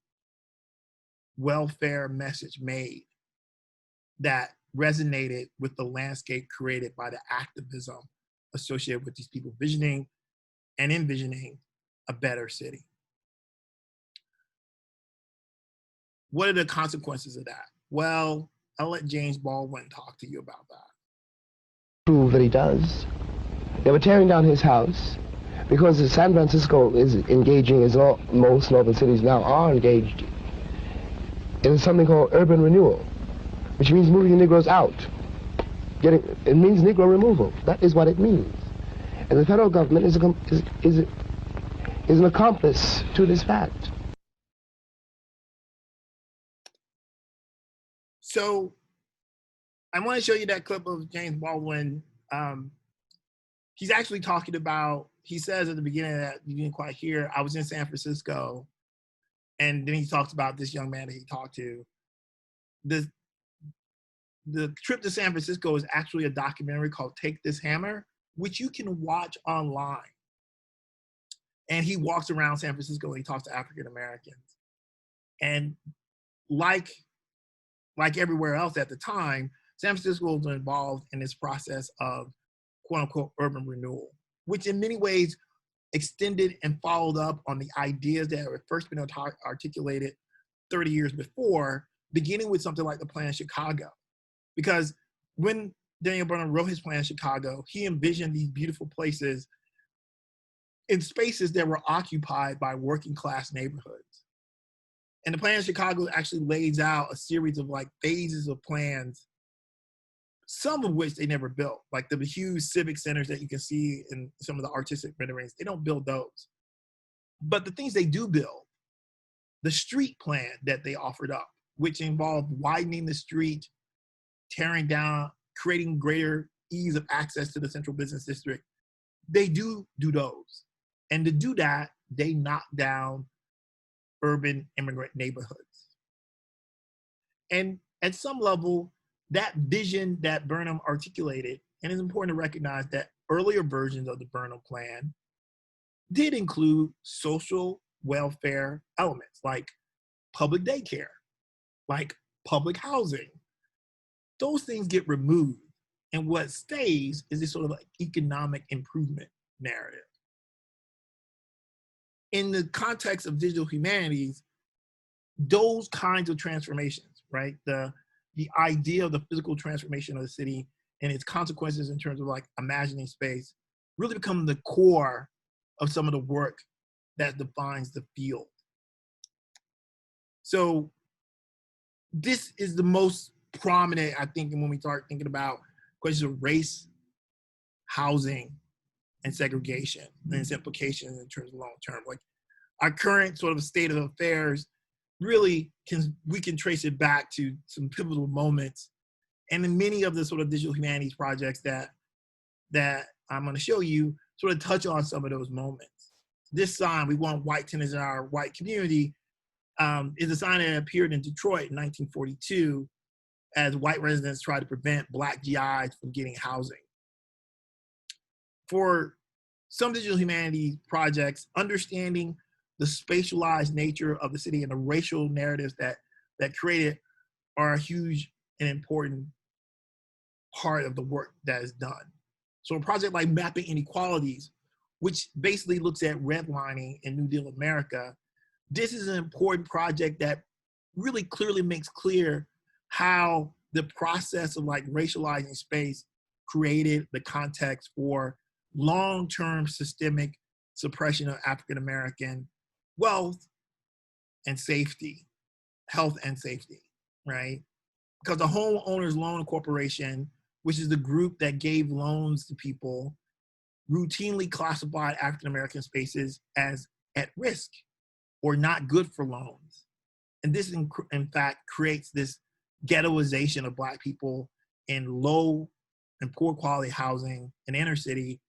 welfare message made that resonated with the landscape created by the activism associated with these people visioning and envisioning a better city. What are the consequences of that? Well, I'll let James Baldwin talk to you about that. Prove that he does. They were tearing down his house because San Francisco is engaging, as most northern cities now are engaged, in something called urban renewal, which means moving the Negroes out. It means Negro removal. That is what it means. And the federal government is an accomplice to this fact. So I want to show you that clip of James Baldwin. He's actually talking about, he says at the beginning of that, you didn't quite hear, I was in San Francisco, and then he talks about this young man that he talked to. The trip to San Francisco is actually a documentary called Take This Hammer, which you can watch online. And he walks around San Francisco and he talks to African Americans. And like everywhere else at the time, San Francisco was involved in this process of quote unquote urban renewal, which in many ways extended and followed up on the ideas that had first been articulated 30 years before, beginning with something like the Plan of Chicago. Because when Daniel Burnham wrote his Plan of Chicago, he envisioned these beautiful places in spaces that were occupied by working class neighborhoods. And the Plan of Chicago actually lays out a series of like phases of plans, some of which they never built, like the huge civic centers that you can see in some of the artistic renderings. They don't build those. But the things they do build, the street plan that they offered up, which involved widening the street, tearing down, creating greater ease of access to the central business district, they do those. And to do that, they knock down urban immigrant neighborhoods. And at some level, that vision that Burnham articulated, and it's important to recognize that earlier versions of the Burnham Plan did include social welfare elements like public daycare, like public housing. Those things get removed, and what stays is this sort of like economic improvement narrative. In the context of digital humanities, those kinds of transformations, right? The idea of the physical transformation of the city and its consequences in terms of like imagining space really become the core of some of the work that defines the field. So this is the most prominent, I think, when we start thinking about questions of race, housing, and segregation and its implications in terms of long term. Like our current sort of state of affairs really we can trace it back to some pivotal moments. And in many of the sort of digital humanities projects that I'm going to show you sort of touch on some of those moments. This sign, "We want white tenants in our white community," is a sign that appeared in Detroit in 1942 as white residents tried to prevent Black GIs from getting housing. For some digital humanities projects, understanding the spatialized nature of the city and the racial narratives that create it are a huge and important part of the work that is done. So a project like Mapping Inequalities, which basically looks at redlining in New Deal America, this is an important project that really clearly makes clear how the process of like racializing space created the context for long-term systemic suppression of African-American wealth and safety, health and safety, right? Because the Homeowners Loan Corporation, which is the group that gave loans to people, routinely classified African-American spaces as at risk or not good for loans. And this in fact creates this ghettoization of Black people in low and poor quality housing in inner city.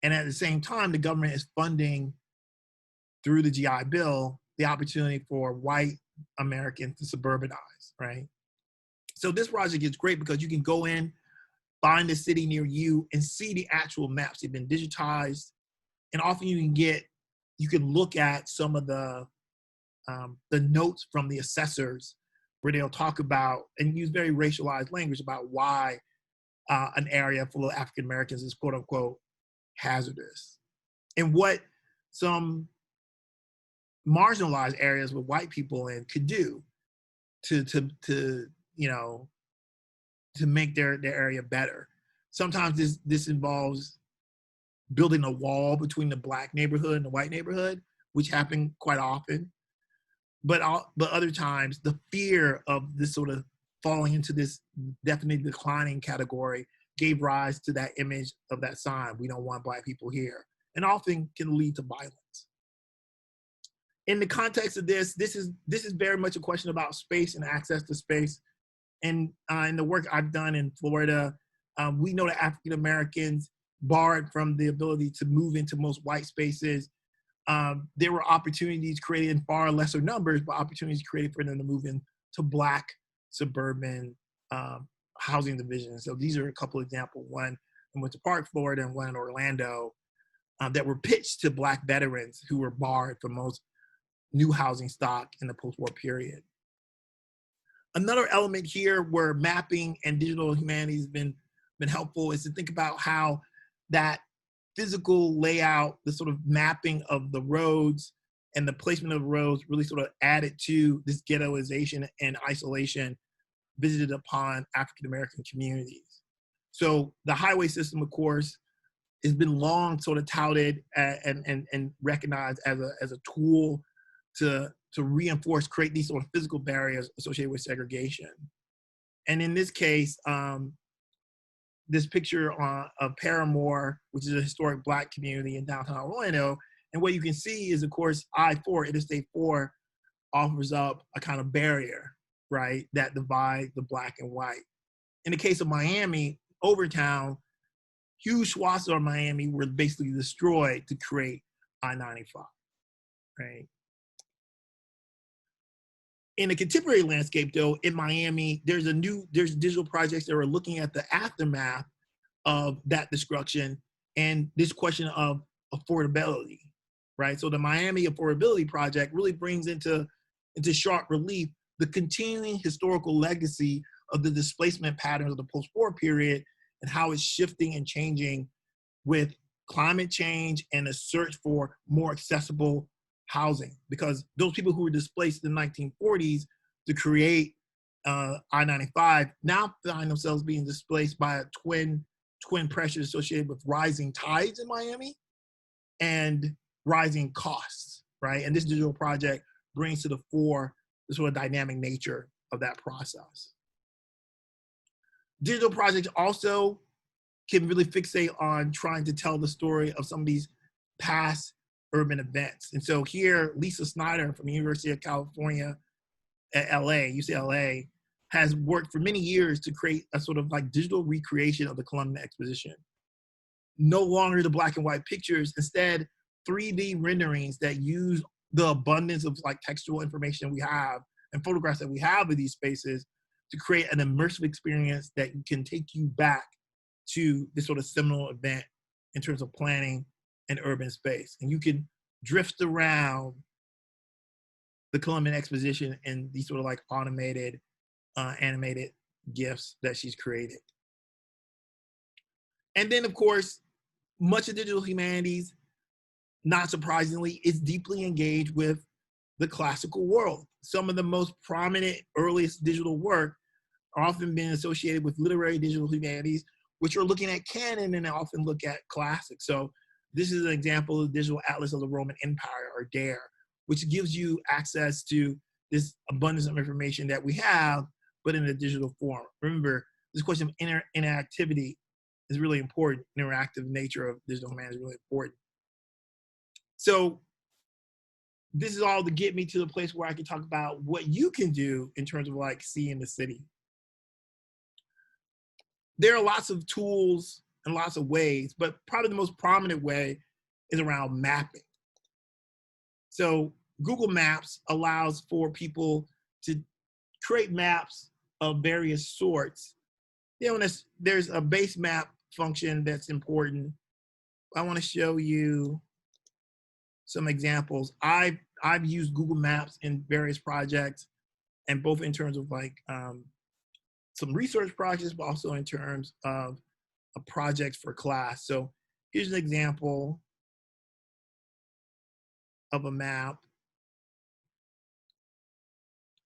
And at the same time, the government is funding through the GI Bill, the opportunity for white Americans to suburbanize, right? So this project is great because you can go in, find a city near you and see the actual maps. They've been digitized. And often you can look at some of the notes from the assessors where they'll talk about and use very racialized language about why an area full of African Americans is quote unquote hazardous, and what some marginalized areas with white people in could do to you know, to make their area better. Sometimes this involves building a wall between the black neighborhood and the white neighborhood, which happen quite often. But other times, the fear of this sort of falling into this definitely declining category gave rise to that image of that sign, "We don't want black people here," and often can lead to violence. In the context of this is very much a question about space and access to space. And in the work I've done in Florida, we know that African Americans, barred from the ability to move into most white spaces, there were opportunities created in far lesser numbers, but opportunities created for them to move into black suburban housing divisions. So these are a couple of examples, one in Winter Park, Florida, and one in Orlando, that were pitched to black veterans who were barred from most new housing stock in the post-war period. Another element here where mapping and digital humanities have been helpful is to think about how that physical layout, the sort of mapping of the roads and the placement of roads really sort of added to this ghettoization and isolation visited upon African-American communities. So the highway system, of course, has been long sort of touted and recognized as a tool to reinforce, create these sort of physical barriers associated with segregation. And in this case, this picture of Paramore, which is a historic black community in downtown Orlando, and what you can see is, of course, I-4, Interstate 4, offers up a kind of barrier, right, that divides the black and white. In the case of Miami, Overtown, huge swaths of Miami were basically destroyed to create I-95, right? In the contemporary landscape, though, in Miami, there's digital projects that are looking at the aftermath of that destruction and this question of affordability, right? So the Miami Affordability Project really brings into sharp relief the continuing historical legacy of the displacement patterns of the post-war period and how it's shifting and changing with climate change and a search for more accessible housing, because those people who were displaced in the 1940s to create I-95 now find themselves being displaced by a twin pressures associated with rising tides in Miami and rising costs, right? And this digital project brings to the fore the sort of dynamic nature of that process. Digital projects also can really fixate on trying to tell the story of some of these past urban events. And so here, Lisa Snyder from the University of California at UCLA, has worked for many years to create a sort of like digital recreation of the Columbian Exposition. No longer the black and white pictures, instead 3D renderings that use the abundance of like textual information we have and photographs that we have of these spaces to create an immersive experience that can take you back to this sort of seminal event in terms of planning and urban space. And you can drift around the Columbian Exposition in these sort of like automated, animated GIFs that she's created. And then of course, much of digital humanities, not surprisingly, is deeply engaged with the classical world. Some of the most prominent earliest digital work are often been associated with literary digital humanities, which are looking at canon and often look at classics. So this is an example of the Digital Atlas of the Roman Empire, or DARE, which gives you access to this abundance of information that we have, but in a digital form. Remember, this question of interactivity is really important. Interactive nature of digital humanities is really important. So this is all to get me to the place where I can talk about what you can do in terms of like seeing the city. There are lots of tools and lots of ways, but probably the most prominent way is around mapping. So Google Maps allows for people to create maps of various sorts. You know, there's a base map function that's important. I want to show you some examples. I've used Google Maps in various projects. and both in terms of like some research projects, but also in terms of a project for class. So here's an example of a map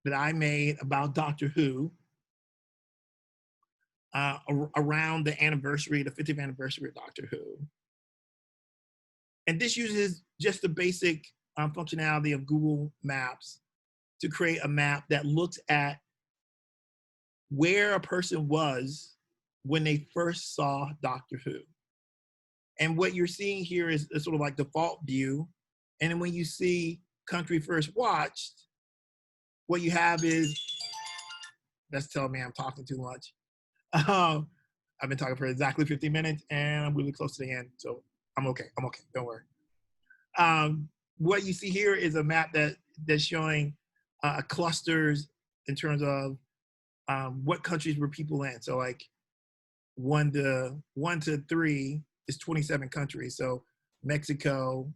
that I made about Doctor Who around the anniversary, the 50th anniversary of Doctor Who. And this uses just the basic functionality of Google Maps to create a map that looks at where a person was when they first saw Doctor Who. And what you're seeing here is sort of like default view. And then when you see country first watched, what you have is, that's telling me I'm talking too much. I've been talking for exactly 50 minutes and I'm really close to the end. So I'm okay, don't worry. What you see here is a map that's showing clusters in terms of what countries were people in. So like 1 to 3 is 27 countries. So Mexico,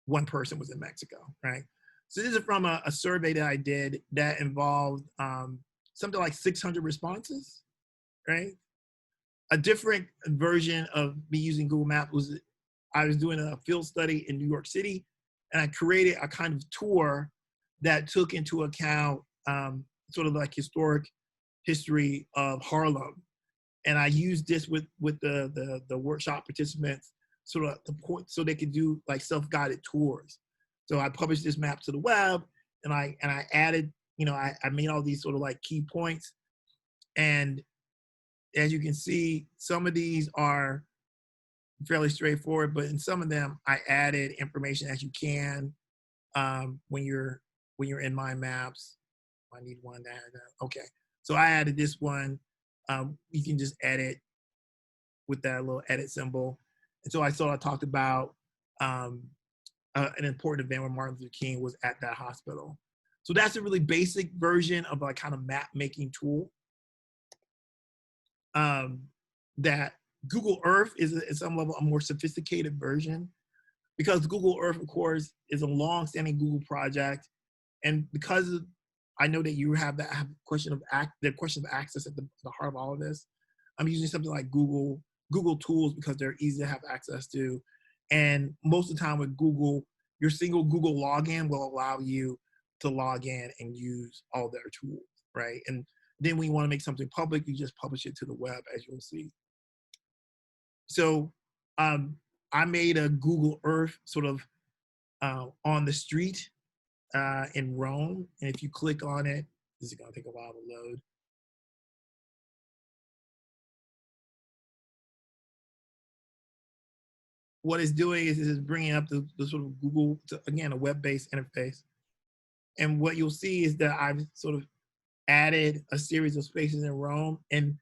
one person was in Mexico, right? So this is from a survey that I did that involved something like 600 responses, right? A different version of me using Google Maps was I was doing a field study in New York City, and I created a kind of tour that took into account sort of like historic history of Harlem. And I used this with the workshop participants sort of the point so they could do like self-guided tours. So I published this map to the web, and I added, you know, I made all these sort of like key points. And as you can see, some of these are fairly straightforward, but in some of them, I added information as you can when you're in My Maps. I need one that, okay. So I added this one. You can just edit with that little edit symbol. And so I talked about an important event where Martin Luther King was at that hospital. So that's a really basic version of like kind of map making tool. That Google Earth is at some level a more sophisticated version, because Google Earth, of course, is a long-standing Google project, and because I know that you have that question of access at the heart of all of this, I'm using something like Google Tools because they're easy to have access to, and most of the time with Google, your single Google login will allow you to log in and use all their tools, right? And then when you want to make something public, you just publish it to the web, as you'll see. So I made a Google Earth sort of on the street in Rome. And if you click on it, this is going to take a while to load. What it's doing is it's bringing up the sort of Google, again, a web-based interface. And what you'll see is that I've sort of added a series of spaces in Rome. And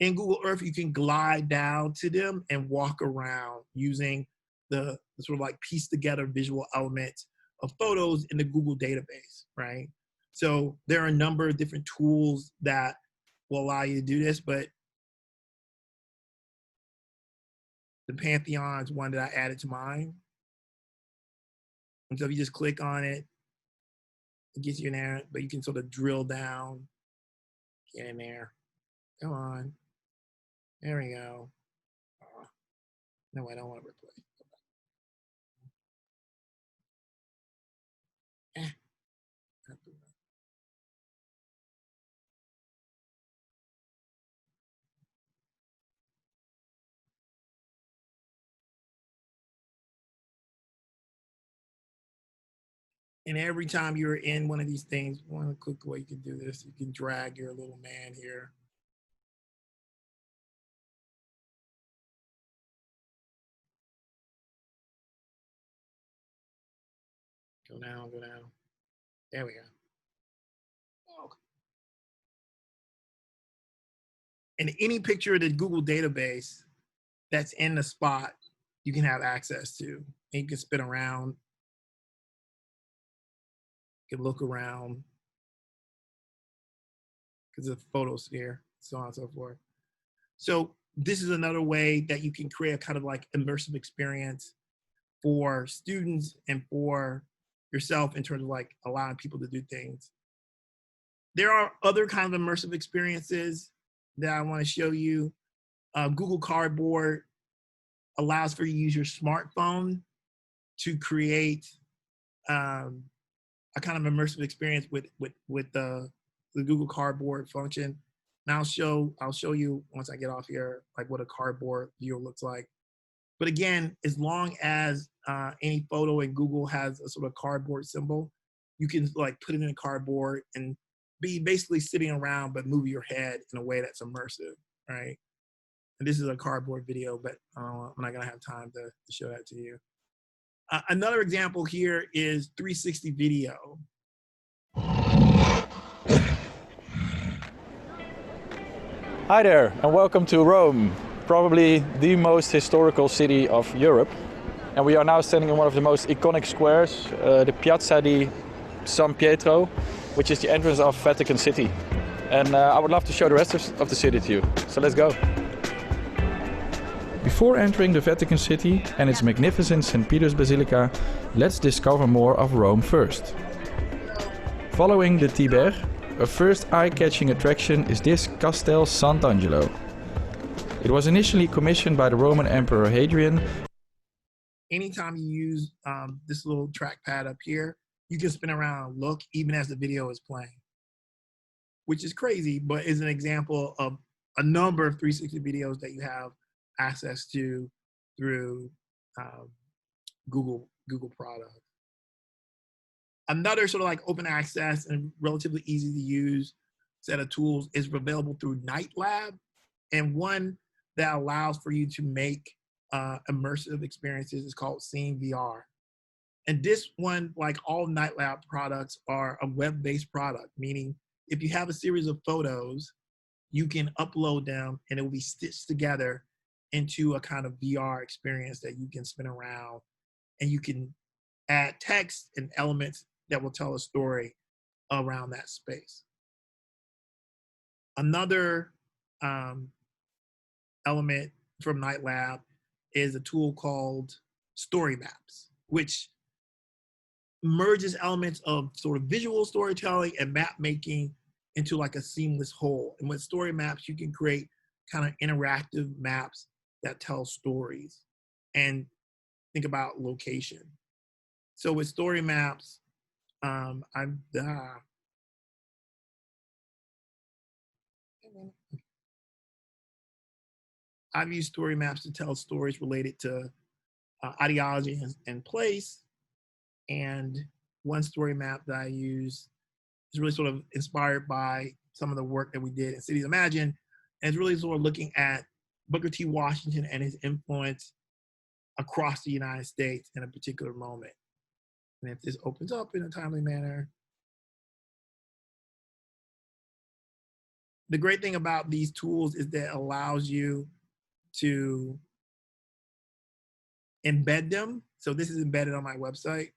in Google Earth, you can glide down to them and walk around using the sort of like piece together visual elements of photos in the Google database, right? So there are a number of different tools that will allow you to do this, but the Pantheon is one that I added to mine. And so if you just click on it, it gets you in there, but you can sort of drill down, get in there. Come on. There we go. No, I don't want to replace. And every time you're in one of these things, one quick way you can do this, you can drag your little man here. Go down, go down. There we go. Oh. And any picture of the Google database that's in the spot, you can have access to. And you can spin around. You can look around. Because the photos here, so on and so forth. So this is another way that you can create a kind of like immersive experience for students and for yourself in terms of like allowing people to do things. There are other kinds of immersive experiences that I want to show you. Google Cardboard allows for you to use your smartphone to create a kind of immersive experience with the Google Cardboard function. And I'll show you once I get off here like what a cardboard viewer looks like. But again, as long as any photo in Google has a sort of cardboard symbol, you can like put it in a cardboard and be basically sitting around but move your head in a way that's immersive, right? And this is a cardboard video, but I'm not gonna have time to show that to you. Another example here is 360 video. Hi there, and welcome to Rome, probably the most historical city of Europe. And we are now standing in one of the most iconic squares, the Piazza di San Pietro, which is the entrance of Vatican City. And I would love to show the rest of the city to you. So let's go. Before entering the Vatican City and its magnificent St. Peter's Basilica, let's discover more of Rome first. Following the Tiber, a first eye-catching attraction is this Castel Sant'Angelo. It was initially commissioned by the Roman Emperor Hadrian. Anytime you use this little trackpad up here, you can spin around and look even as the video is playing, which is crazy, but is an example of a number of 360 videos that you have access to through Google product. Another sort of like open access and relatively easy to use set of tools is available through NightLab, and one that allows for you to make immersive experiences is called Seeing VR. And this one, like all NightLab products, are a web-based product, meaning if you have a series of photos, you can upload them and it will be stitched together into a kind of VR experience that you can spin around, and you can add text and elements that will tell a story around that space. Another element from NightLab is a tool called Story Maps, which merges elements of sort of visual storytelling and map making into like a seamless whole. And with Story Maps, you can create kind of interactive maps that tell stories and think about location. So with Story Maps, I've used Story Maps to tell stories related to ideology and place. And one story map that I use is really sort of inspired by some of the work that we did in Cities Imagine. And it's really sort of looking at Booker T. Washington and his influence across the United States in a particular moment. And if this opens up in a timely manner, the great thing about these tools is that it allows you to embed them. So this is embedded on my website.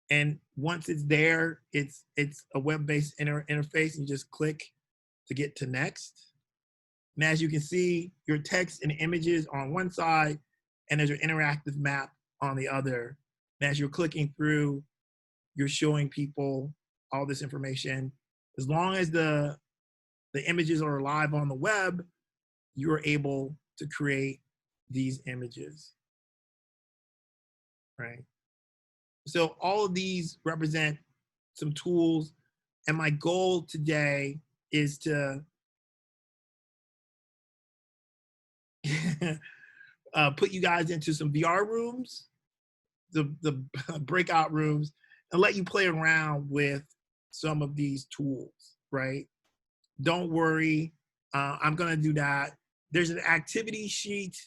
And once it's there, it's a web-based interface, and you just click to get to next. And as you can see, your text and images are on one side, and there's an interactive map on the other. And as you're clicking through, you're showing people all this information. As long as the images are live on the web, you're able to create these images, right? So all of these represent some tools, and my goal today is to put you guys into some VR rooms, the breakout rooms, and let you play around with some of these tools, right? Don't worry, I'm gonna do that. There's an activity sheet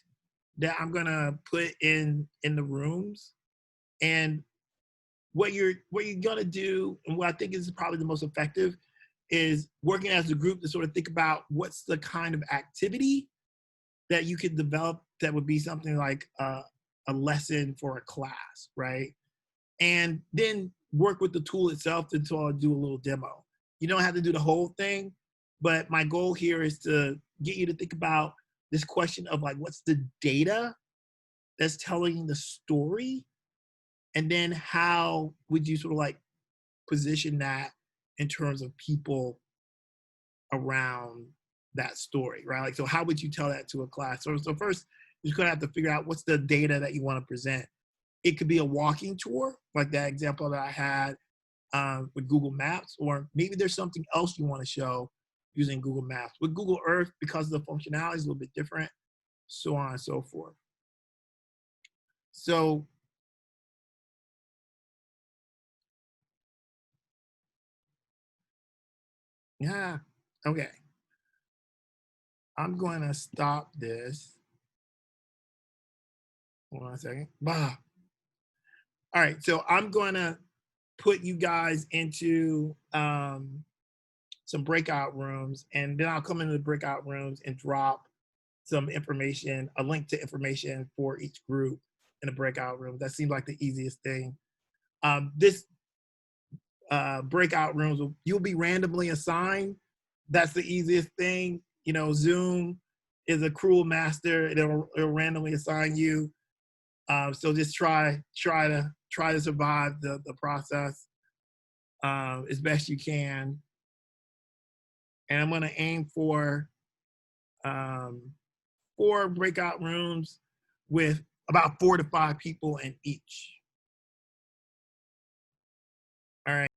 that I'm gonna put in the rooms, and what you're gonna do, and what I think is probably the most effective, is working as a group to sort of think about what's the kind of activity that you could develop that would be something like a lesson for a class, right? And then work with the tool itself to sort of do a little demo. You don't have to do the whole thing, but my goal here is to get you to think about this question of like, what's the data that's telling the story And then how would you sort of like position that in terms of people around that story, right? Like, so how would you tell that to a class? So first, you're gonna have to figure out what's the data that you want to present. It could be a walking tour, like that example that I had with Google Maps, or maybe there's something else you want to show using Google Maps. With Google Earth, because the functionality is a little bit different, so on and so forth. So yeah, okay. I'm going to stop this. Hold on a second. Bah. All right, so I'm going to put you guys into some breakout rooms, and then I'll come into the breakout rooms and drop some information, a link to information for each group in the breakout room. That seems like the easiest thing. This breakout rooms, you'll be randomly assigned. That's the easiest thing. You know, Zoom is a cruel master. It'll randomly assign you. So just try to survive the process as best you can. And I'm going to aim for 4 breakout rooms with about 4 to 5 people in each. All right.